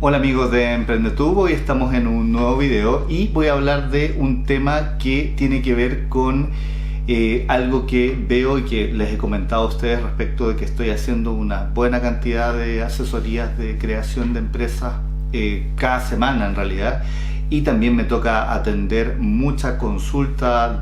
Hola amigos de EmprendeTube, hoy estamos en un nuevo video y voy a hablar de un tema que tiene que ver con algo que veo y que les he comentado a ustedes respecto de que estoy haciendo una buena cantidad de asesorías de creación de empresas cada semana en realidad, y también me toca atender mucha consulta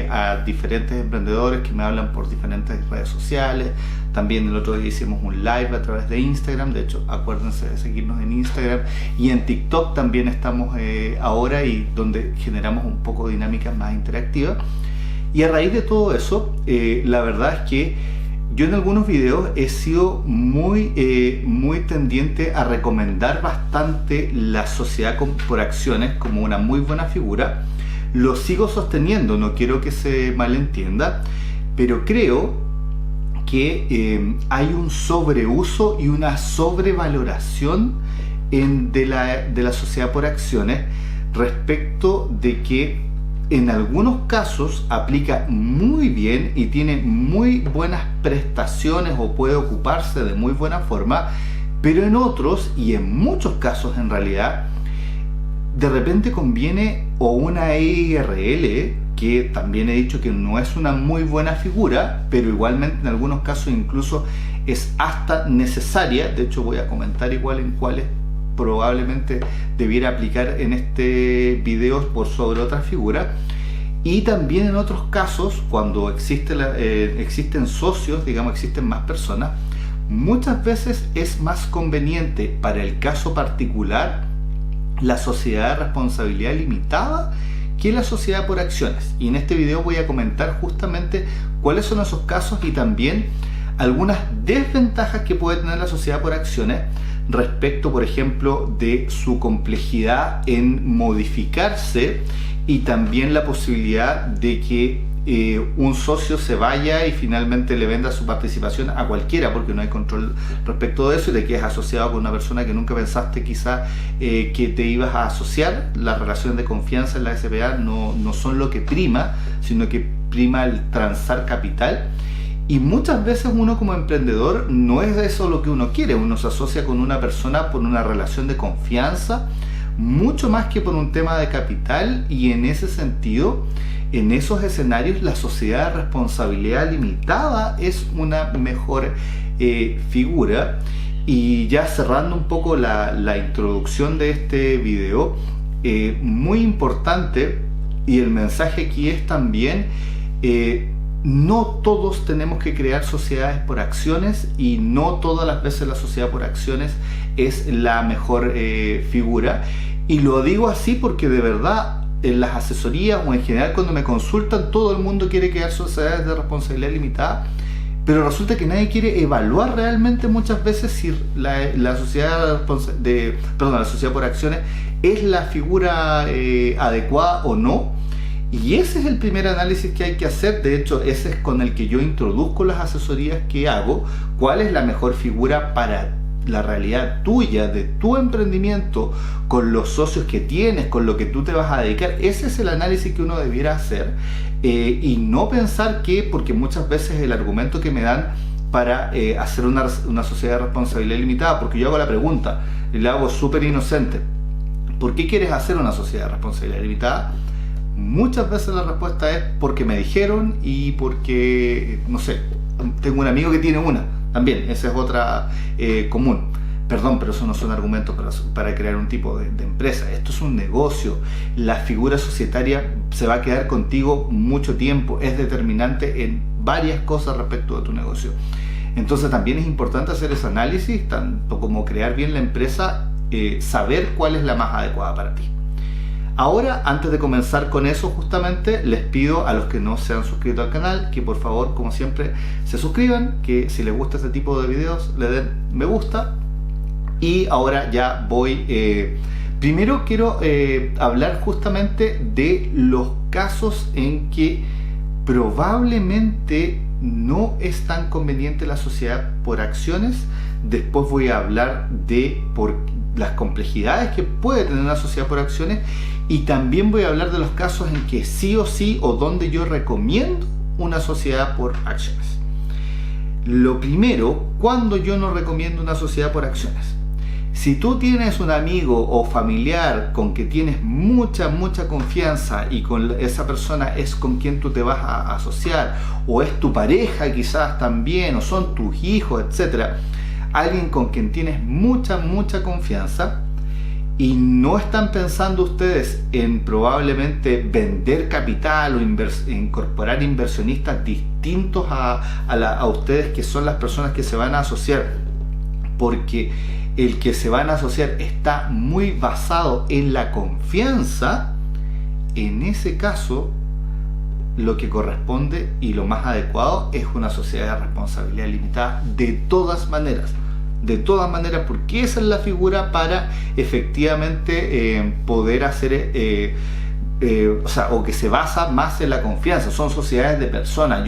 a diferentes emprendedores que me hablan por diferentes redes sociales. También el otro día hicimos un live a través de Instagram, de hecho acuérdense de seguirnos en Instagram, y en TikTok también estamos ahora, y donde generamos un poco de dinámicas más interactivas. Y a raíz de todo eso, la verdad es que yo en algunos videos he sido muy tendiente a recomendar bastante la sociedad por acciones como una muy buena figura. Lo sigo sosteniendo, no quiero que se malentienda, pero creo que hay un sobreuso y una sobrevaloración de la sociedad por acciones respecto de que en algunos casos aplica muy bien y tiene muy buenas prestaciones o puede ocuparse de muy buena forma, pero en otros y en muchos casos en realidad de repente conviene o una EIRL, que también he dicho que no es una muy buena figura, pero igualmente en algunos casos incluso es hasta necesaria. De hecho voy a comentar igual en cuáles probablemente debiera aplicar en este video por sobre otras figuras. Y también en otros casos, cuando existen socios, digamos, existen más personas, muchas veces es más conveniente para el caso particular la sociedad de responsabilidad limitada que la sociedad por acciones. Y en este video voy a comentar justamente cuáles son esos casos y también algunas desventajas que puede tener la sociedad por acciones respecto, por ejemplo, de su complejidad en modificarse, y también la posibilidad de que un socio se vaya y finalmente le venda su participación a cualquiera, porque no hay control respecto de eso, y de que es asociado con una persona que nunca pensaste quizá que te ibas a asociar. Las relaciones de confianza en la SPA no son lo que prima, sino que prima el transar capital. Y muchas veces uno como emprendedor no es eso lo que uno quiere. Uno se asocia con una persona por una relación de confianza, mucho más que por un tema de capital, y en ese sentido, en esos escenarios, la sociedad de responsabilidad limitada es una mejor figura. Y ya cerrando un poco la introducción de este video, muy importante, y el mensaje aquí es también no todos tenemos que crear sociedades por acciones, y no todas las veces la sociedad por acciones es la mejor figura. Y lo digo así porque de verdad en las asesorías o en general cuando me consultan, todo el mundo quiere crear sociedades de responsabilidad limitada, pero resulta que nadie quiere evaluar realmente muchas veces si la sociedad por acciones es la figura adecuada o no. Y ese es el primer análisis que hay que hacer. De hecho, ese es con el que yo introduzco las asesorías que hago. ¿Cuál es la mejor figura para la realidad tuya, de tu emprendimiento, con los socios que tienes, con lo que tú te vas a dedicar? Ese es el análisis que uno debiera hacer, y no pensar que, porque muchas veces el argumento que me dan para hacer una sociedad de responsabilidad limitada, porque yo hago la pregunta, y la hago súper inocente: ¿por qué quieres hacer una sociedad de responsabilidad limitada? Muchas veces la respuesta es porque me dijeron, y porque, no sé, tengo un amigo que tiene una. También, esa es otra común. Perdón, pero eso no son argumentos para crear un tipo de empresa. Esto es un negocio. La figura societaria se va a quedar contigo mucho tiempo. Es determinante en varias cosas respecto de tu negocio. Entonces también es importante hacer ese análisis, tanto como crear bien la empresa, saber cuál es la más adecuada para ti. Ahora, antes de comenzar con eso, justamente les pido a los que no se han suscrito al canal que por favor, como siempre, se suscriban, que si les gusta este tipo de videos le den me gusta. Y ahora ya voy, primero quiero hablar justamente de los casos en que probablemente no es tan conveniente la sociedad por acciones. Después voy a hablar de las complejidades que puede tener una sociedad por acciones, y también voy a hablar de los casos en que sí o sí, o donde yo recomiendo una sociedad por acciones. Lo primero, cuando yo no recomiendo una sociedad por acciones. Si tú tienes un amigo o familiar con que tienes mucha confianza y con esa persona es con quien tú te vas a asociar, o es tu pareja quizás también, o son tus hijos, etc., alguien con quien tienes mucha confianza, y no están pensando ustedes en probablemente vender capital o incorporar inversionistas distintos a ustedes, que son las personas que se van a asociar, porque el que se van a asociar está muy basado en la confianza, en ese caso lo que corresponde y lo más adecuado es una sociedad de responsabilidad limitada de todas maneras, porque esa es la figura para efectivamente poder hacer o que se basa más en la confianza. Son sociedades de personas.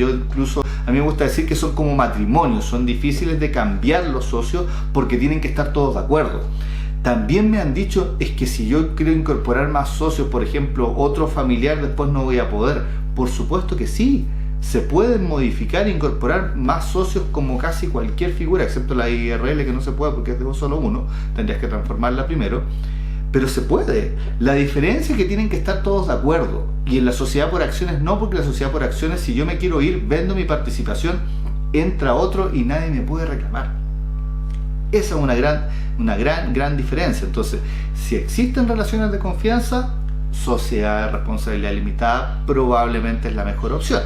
A mí me gusta decir que son como matrimonios, son difíciles de cambiar los socios porque tienen que estar todos de acuerdo. También me han dicho, es que si yo quiero incorporar más socios, por ejemplo, otro familiar, después no voy a poder. Por supuesto que sí, se pueden modificar e incorporar más socios como casi cualquier figura, excepto la IRL, que no se puede porque es de solo uno, tendrías que transformarla primero, pero se puede. La diferencia es que tienen que estar todos de acuerdo, y en la sociedad por acciones no, porque la sociedad por acciones, si yo me quiero ir, vendo mi participación, entra otro y nadie me puede reclamar. Esa es una gran diferencia. Entonces, si existen relaciones de confianza, sociedad de responsabilidad limitada probablemente es la mejor opción.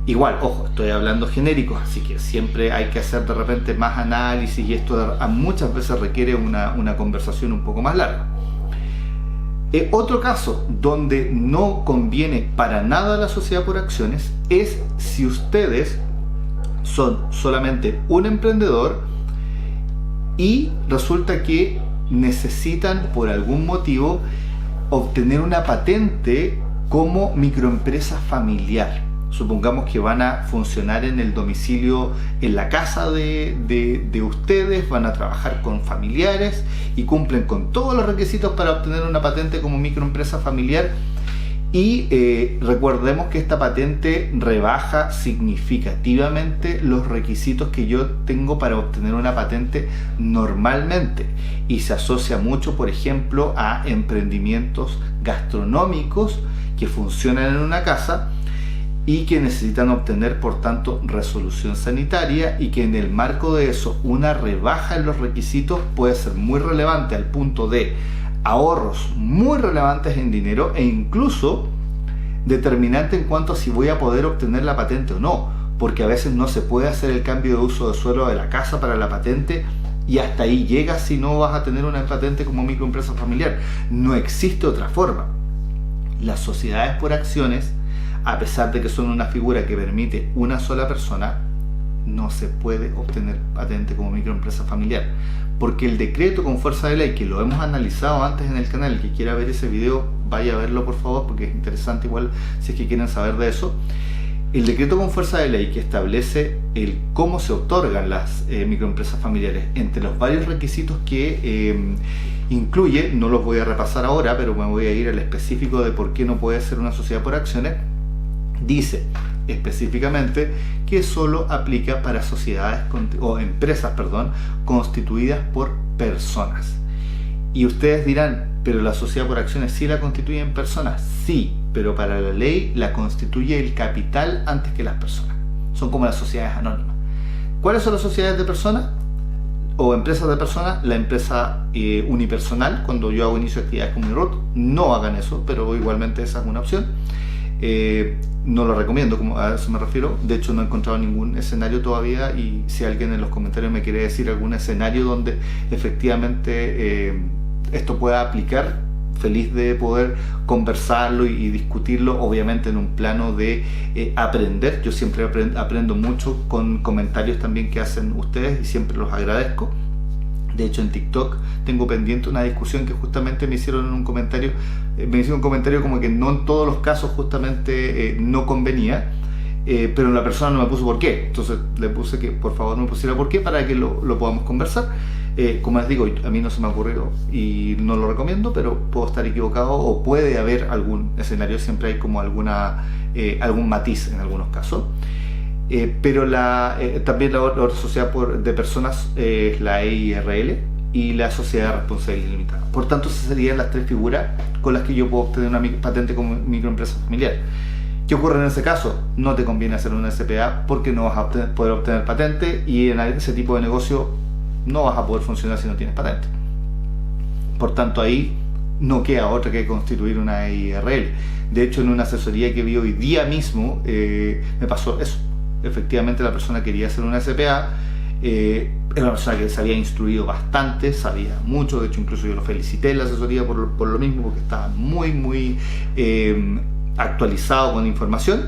Igual, ojo, estoy hablando genéricos, así que siempre hay que hacer de repente más análisis, y esto muchas veces requiere una conversación un poco más larga. Otro caso donde no conviene para nada la sociedad por acciones es si ustedes son solamente un emprendedor y resulta que necesitan por algún motivo obtener una patente como microempresa familiar. Supongamos que van a funcionar en el domicilio, en la casa de ustedes, van a trabajar con familiares y cumplen con todos los requisitos para obtener una patente como microempresa familiar. Y recordemos que esta patente rebaja significativamente los requisitos que yo tengo para obtener una patente normalmente, y se asocia mucho, por ejemplo, a emprendimientos gastronómicos que funcionan en una casa y que necesitan obtener, por tanto, resolución sanitaria, y que en el marco de eso una rebaja en los requisitos puede ser muy relevante, al punto de ahorros muy relevantes en dinero, e incluso determinante en cuanto a si voy a poder obtener la patente o no, porque a veces no se puede hacer el cambio de uso de suelo de la casa para la patente, y hasta ahí llegas si no vas a tener una patente como microempresa familiar. No existe otra forma. Las sociedades por acciones, a pesar de que son una figura que permite una sola persona, no se puede obtener patente como microempresa familiar, porque el decreto con fuerza de ley, que lo hemos analizado antes en el canal, el que quiera ver ese video vaya a verlo por favor, porque es interesante igual si es que quieren saber de eso. El decreto con fuerza de ley que establece el cómo se otorgan las microempresas familiares, entre los varios requisitos que incluye, no los voy a repasar ahora, pero me voy a ir al específico de por qué no puede ser una sociedad por acciones. Dice específicamente que solo aplica para sociedades o empresas, constituidas por personas. Y ustedes dirán, pero la sociedad por acciones sí la constituyen personas. Sí, pero para la ley la constituye el capital antes que las personas. Son como las sociedades anónimas. ¿Cuáles son las sociedades de personas o empresas de personas? La empresa unipersonal, cuando yo hago inicio de actividades como mi RUT, no hagan eso, pero igualmente esa es una opción. No lo recomiendo, como a eso me refiero. De hecho, no he encontrado ningún escenario todavía, y si alguien en los comentarios me quiere decir algún escenario donde efectivamente esto pueda aplicar, feliz de poder conversarlo y discutirlo, obviamente en un plano de aprender. Yo siempre aprendo mucho con comentarios también que hacen ustedes, y siempre los agradezco. De hecho, en TikTok tengo pendiente una discusión que justamente me hicieron en un comentario. Me hicieron un comentario como que no en todos los casos justamente no convenía, pero la persona no me puso por qué. Entonces le puse que por favor me pusiera por qué para que lo podamos conversar. Como les digo, a mí no se me ocurrió y no lo recomiendo, pero puedo estar equivocado o puede haber algún escenario. Siempre hay como algún matiz en algunos casos. Pero también la otra sociedad de personas es la EIRL, y la sociedad de responsabilidad limitada. Por tanto, esas serían las tres figuras con las que yo puedo obtener una patente como microempresa familiar. ¿Qué ocurre en ese caso? No te conviene hacer una SPA porque no vas a poder obtener patente, y en ese tipo de negocio no vas a poder funcionar si no tienes patente. Por tanto, ahí no queda otra que constituir una EIRL. De hecho, en una asesoría que vi hoy día mismo, me pasó eso. Efectivamente, la persona quería hacer una SPA. Era una persona que se había instruido bastante, sabía mucho. De hecho, incluso yo lo felicité en la asesoría por lo mismo, porque estaba muy actualizado con información.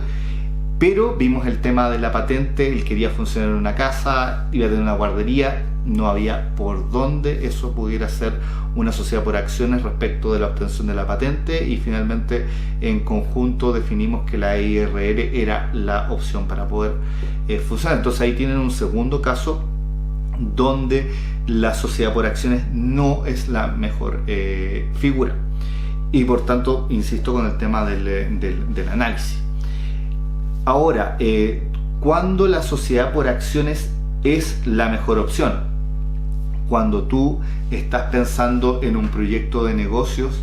Pero vimos el tema de la patente. Él quería funcionar en una casa, iba a tener una guardería, no había por dónde eso pudiera ser una sociedad por acciones respecto de la obtención de la patente, y finalmente en conjunto definimos que la EIRL era la opción para poder funcionar. Entonces ahí tienen un segundo caso donde la sociedad por acciones no es la mejor figura, y por tanto insisto con el tema del análisis. Ahora, ¿cuándo la sociedad por acciones es la mejor opción? Cuando tú estás pensando en un proyecto de negocios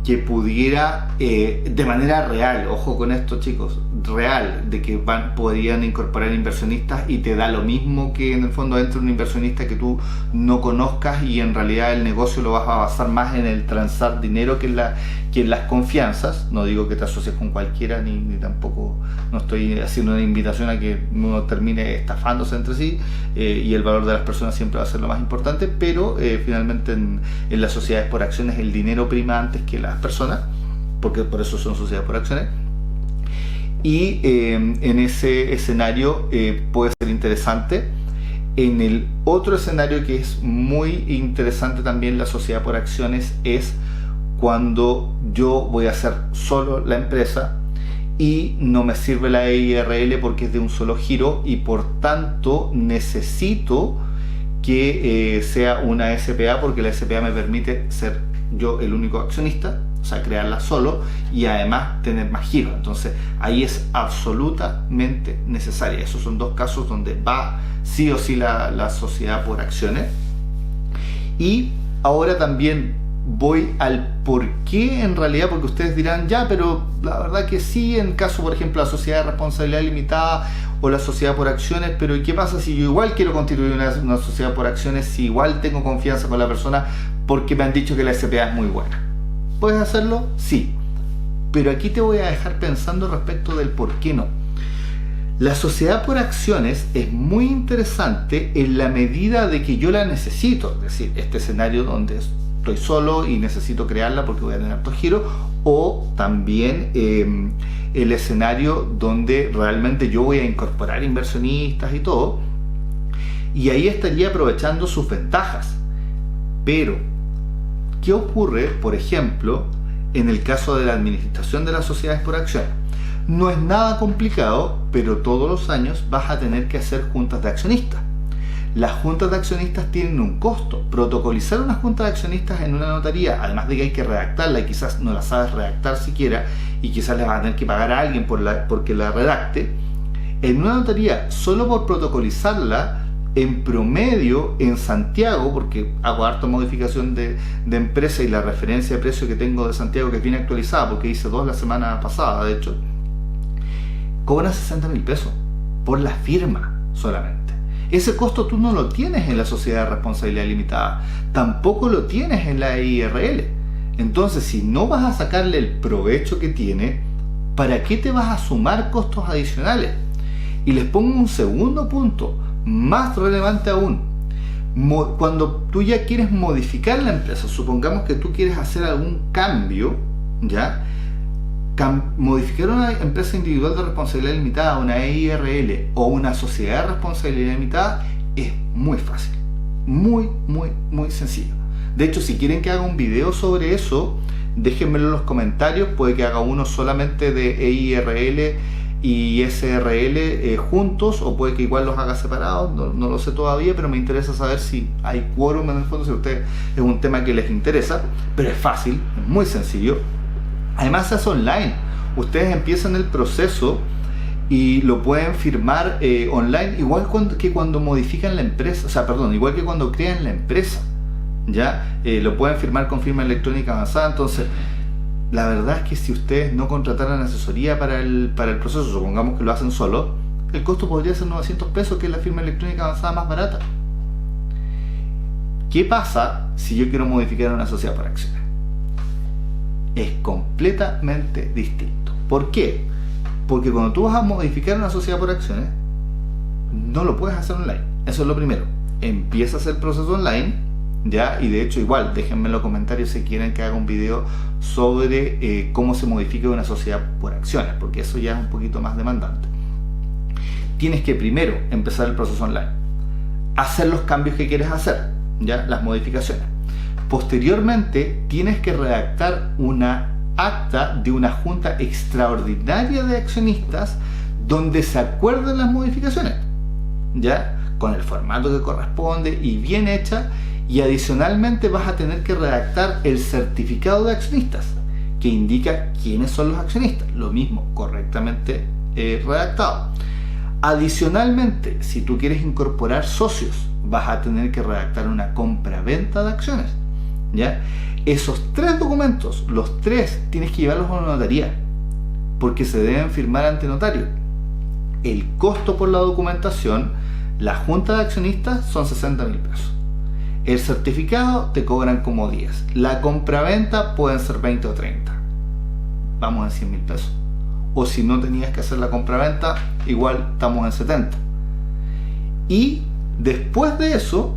que pudiera, de manera real, ojo con esto chicos, real, de que podrían incorporar inversionistas, y te da lo mismo que en el fondo entre un inversionista que tú no conozcas, y en realidad el negocio lo vas a basar más en el transar dinero que en las confianzas. No digo que te asocies con cualquiera, ni tampoco no estoy haciendo una invitación a que uno termine estafándose entre sí, y el valor de las personas siempre va a ser lo más importante, pero finalmente en las sociedades por acciones el dinero prima antes que las personas, porque por eso son sociedades por acciones. Y en ese escenario puede ser interesante. En el otro escenario que es muy interesante también la sociedad por acciones es cuando yo voy a hacer solo la empresa y no me sirve la EIRL porque es de un solo giro, y por tanto necesito que sea una SPA, porque la SPA me permite ser yo el único accionista, o sea, crearla solo, y además tener más giros. Entonces ahí es absolutamente necesaria. Esos son dos casos donde va sí o sí la sociedad por acciones. Y ahora también voy al por qué en realidad, porque ustedes dirán, ya, pero la verdad que sí, en caso por ejemplo la sociedad de responsabilidad limitada o la sociedad por acciones, pero ¿y qué pasa si yo igual quiero constituir una sociedad por acciones, si igual tengo confianza con la persona porque me han dicho que la SPA es muy buena? ¿Puedes hacerlo? Sí, pero aquí te voy a dejar pensando respecto del por qué no. La sociedad por acciones es muy interesante en la medida de que yo la necesito, es decir, este escenario donde estoy solo y necesito crearla porque voy a tener harto giro, o también el escenario donde realmente yo voy a incorporar inversionistas y todo, y ahí estaría aprovechando sus ventajas. Pero ¿qué ocurre, por ejemplo, en el caso de la administración de las sociedades por acciones? No es nada complicado, pero todos los años vas a tener que hacer juntas de accionistas. Las juntas de accionistas tienen un costo. Protocolizar una junta de accionistas en una notaría, además de que hay que redactarla y quizás no la sabes redactar siquiera, y quizás le vas a tener que pagar a alguien porque la redacte, en una notaría, solo por protocolizarla, en promedio en Santiago, porque hago harta modificación de empresa, y la referencia de precio que tengo de Santiago, que es bien actualizada porque hice 2 la semana pasada, de hecho, cobran 60.000 pesos por la firma solamente. Ese costo tú no lo tienes en la sociedad de responsabilidad limitada, tampoco lo tienes en la EIRL. Entonces, si no vas a sacarle el provecho que tiene, ¿para qué te vas a sumar costos adicionales? Y les pongo un segundo punto, más relevante aún. Cuando tú ya quieres modificar la empresa, supongamos que tú quieres hacer algún cambio, ¿ya? Modificar una empresa individual de responsabilidad limitada, una EIRL o una sociedad de responsabilidad limitada, es muy fácil, muy sencillo. De hecho, si quieren que haga un video sobre eso, déjenmelo en los comentarios. Puede que haga uno solamente de EIRL y SRL juntos, o puede que igual los haga separados, no lo sé todavía, pero me interesa saber si hay quórum en el fondo, si a ustedes es un tema que les interesa. Pero es fácil, es muy sencillo. Además es online, ustedes empiezan el proceso y lo pueden firmar online, igual que cuando modifican la empresa, igual que cuando crean la empresa. ¿ya? Lo pueden firmar con firma electrónica avanzada. Entonces, la verdad es que si ustedes no contrataran asesoría para el proceso, supongamos que lo hacen solo, el costo podría ser 900 pesos, que es la firma electrónica avanzada más barata. ¿Qué pasa si yo quiero modificar una sociedad por acciones? Es completamente distinto. ¿Por qué? Porque cuando tú vas a modificar una sociedad por acciones, no lo puedes hacer online. Eso es lo primero. Empiezas el proceso online, ¿ya? Y de hecho, igual, déjenme en los comentarios si quieren que haga un video sobre cómo se modifica una sociedad por acciones, porque eso ya es un poquito más demandante. Tienes que primero empezar el proceso online, hacer los cambios que quieres hacer, ¿ya? Las modificaciones. Posteriormente, tienes que redactar una acta de una junta extraordinaria de accionistas donde se acuerden las modificaciones, ¿ya? Con el formato que corresponde y bien hecha. Y adicionalmente vas a tener que redactar el certificado de accionistas que indica quiénes son los accionistas, lo mismo, correctamente redactado. Adicionalmente, si tú quieres incorporar socios, vas a tener que redactar una compra-venta de acciones, ¿ya? Esos 3 documentos, los 3 tienes que llevarlos a una notaría porque se deben firmar ante notario. El costo por la documentación, la junta de accionistas son 60.000 pesos. El certificado te cobran como 10. La compraventa pueden ser 20 o 30. Vamos en 100.000 pesos. O si no tenías que hacer la compraventa, igual estamos en 70. Y después de eso,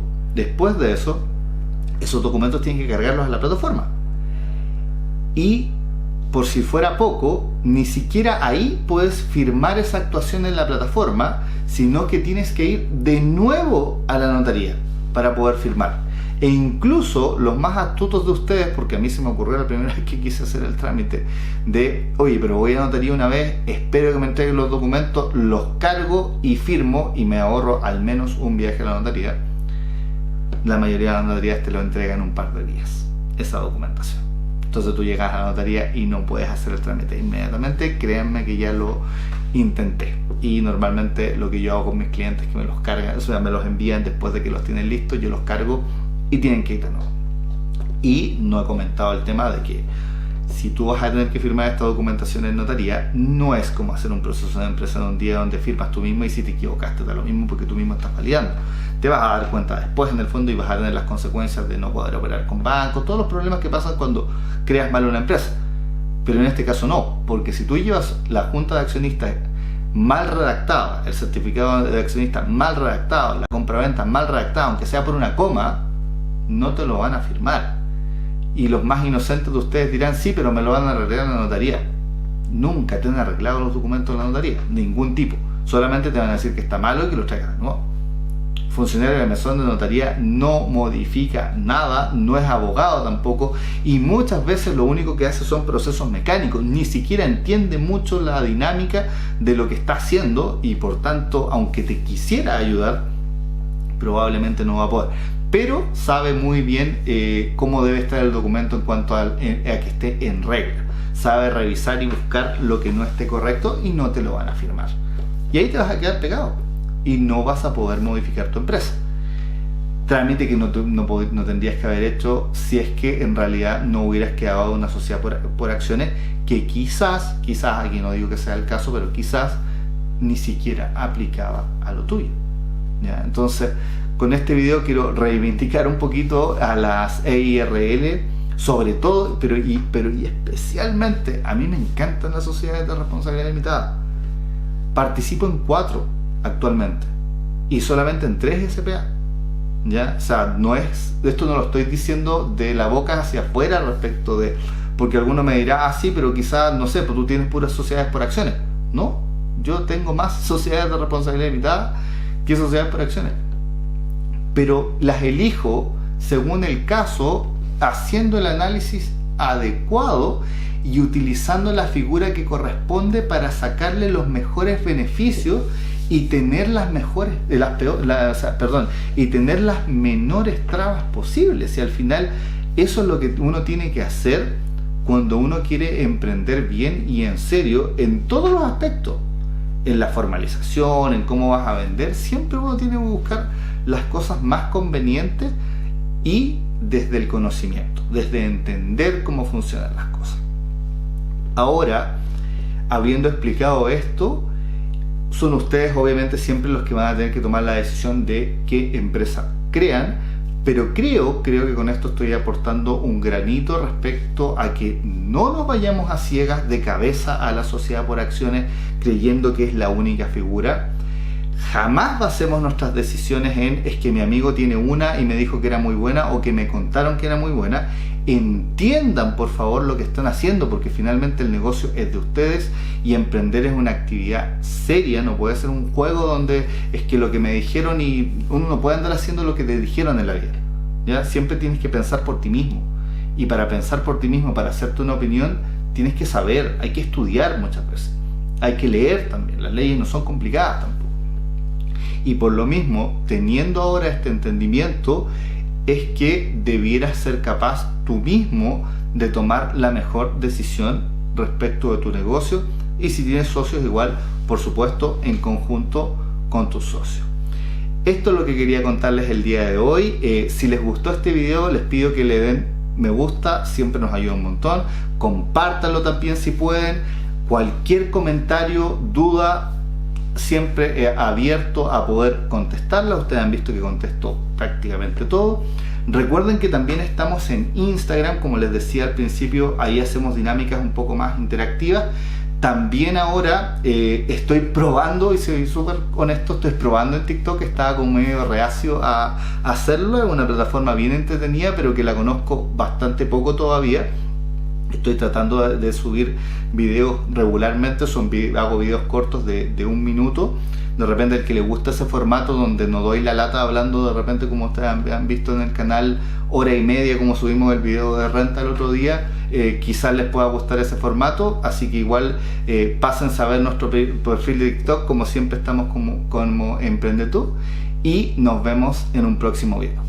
esos documentos tienen que cargarlos a la plataforma. Y por si fuera poco, ni siquiera ahí puedes firmar esa actuación en la plataforma, sino que tienes que ir de nuevo a la notaría para poder firmar. E incluso los más astutos de ustedes, porque a mí se me ocurrió la primera vez que quise hacer el trámite de, oye, pero voy a notaría una vez, espero que me entreguen los documentos, los cargo y firmo y me ahorro al menos un viaje a la notaría. La mayoría de las notarías te lo entregan en un par de días, esa documentación. Entonces tú llegas a la notaría y no puedes hacer el trámite inmediatamente. Créanme que ya lo intenté. Y normalmente lo que yo hago con mis clientes es que me los cargan, o sea, me los envían después de que los tienen listos, yo los cargo y tienen que ir de nuevo. Y no he comentado el tema de que si tú vas a tener que firmar esta documentación en notaría, no es como hacer un proceso de empresa en un día donde firmas tú mismo y si te equivocaste da lo mismo porque tú mismo estás validando. Te vas a dar cuenta después en el fondo y vas a tener las consecuencias de no poder operar con bancos, todos los problemas que pasan cuando creas mal una empresa. Pero en este caso no, porque si tú llevas la junta de accionistas mal redactada, el certificado de accionista mal redactado, la compraventa mal redactada, aunque sea por una coma, no te lo van a firmar. Y los más inocentes de ustedes dirán, sí, pero me lo van a arreglar en la notaría. Nunca te han arreglado los documentos en la notaría, ningún tipo. Solamente te van a decir que está malo y que lo traigan de nuevo. Funcionario de mesón de notaría no modifica nada, no es abogado tampoco, y muchas veces lo único que hace son procesos mecánicos, ni siquiera entiende mucho la dinámica de lo que está haciendo y por tanto, aunque te quisiera ayudar, probablemente no va a poder. Pero sabe muy bien cómo debe estar el documento en cuanto a que esté en regla. Sabe revisar y buscar lo que no esté correcto y no te lo van a firmar. Y ahí te vas a quedar pegado y no vas a poder modificar tu empresa. Trámite que no tendrías que haber hecho si es que en realidad no hubieras quedado una sociedad por acciones que quizás, aquí no digo que sea el caso, pero quizás ni siquiera aplicaba a lo tuyo. ¿Ya? Entonces, con este video quiero reivindicar un poquito a las EIRL, sobre todo, pero especialmente a mí me encantan las sociedades de responsabilidad limitada. Participo en 4 actualmente y solamente en 3 SPA. ¿Ya? O sea, esto no lo estoy diciendo de la boca hacia afuera respecto de, porque alguno me dirá, sí, pero quizás, no sé, pues tú tienes puras sociedades por acciones. No, yo tengo más sociedades de responsabilidad limitada que sociedades por acciones, pero las elijo según el caso, haciendo el análisis adecuado y utilizando la figura que corresponde para sacarle los mejores beneficios y tener las tener las menores trabas posibles. Y al final eso es lo que uno tiene que hacer cuando uno quiere emprender bien y en serio en todos los aspectos. En la formalización, en cómo vas a vender, siempre uno tiene que buscar las cosas más convenientes y desde el conocimiento, desde entender cómo funcionan las cosas. Ahora, habiendo explicado esto, son ustedes obviamente siempre los que van a tener que tomar la decisión de qué empresa crean, pero creo que con esto estoy aportando un granito respecto a que no nos vayamos a ciegas de cabeza a la sociedad por acciones creyendo que es la única figura. Jamás basemos nuestras decisiones en es que mi amigo tiene una y me dijo que era muy buena o que me contaron que era muy buena. Entiendan por favor lo que están haciendo, porque finalmente el negocio es de ustedes y emprender es una actividad seria, no puede ser un juego donde es que lo que me dijeron y uno no puede andar haciendo lo que te dijeron en la vida, ¿ya? Siempre tienes que pensar por ti mismo, y para pensar por ti mismo, para hacerte una opinión, tienes que saber, hay que estudiar muchas veces, hay que leer también, las leyes no son complicadas tampoco. Y por lo mismo, teniendo ahora este entendimiento, es que debieras ser capaz tú mismo de tomar la mejor decisión respecto de tu negocio, y si tienes socios igual, por supuesto, en conjunto con tus socios. Esto es lo que quería contarles el día de hoy. Si les gustó este video, les pido que le den me gusta, siempre nos ayuda un montón. Compártanlo también si pueden. Cualquier comentario, duda, siempre abierto a poder contestarla. Ustedes han visto que contesto prácticamente todo. Recuerden que también estamos en Instagram, como les decía al principio, ahí hacemos dinámicas un poco más interactivas. También ahora estoy probando, y soy súper honesto, estoy probando en TikTok. Estaba como medio reacio a hacerlo. Es una plataforma bien entretenida, pero que la conozco bastante poco todavía. Estoy tratando de subir videos regularmente, hago videos cortos de 1 minuto. De repente el que le gusta ese formato donde no doy la lata hablando de repente, como ustedes han visto en el canal, 1h30 como subimos el video de renta el otro día, quizás les pueda gustar ese formato. Así que igual pásense a ver nuestro perfil de TikTok, como siempre estamos como Emprende Tú, y nos vemos en un próximo video.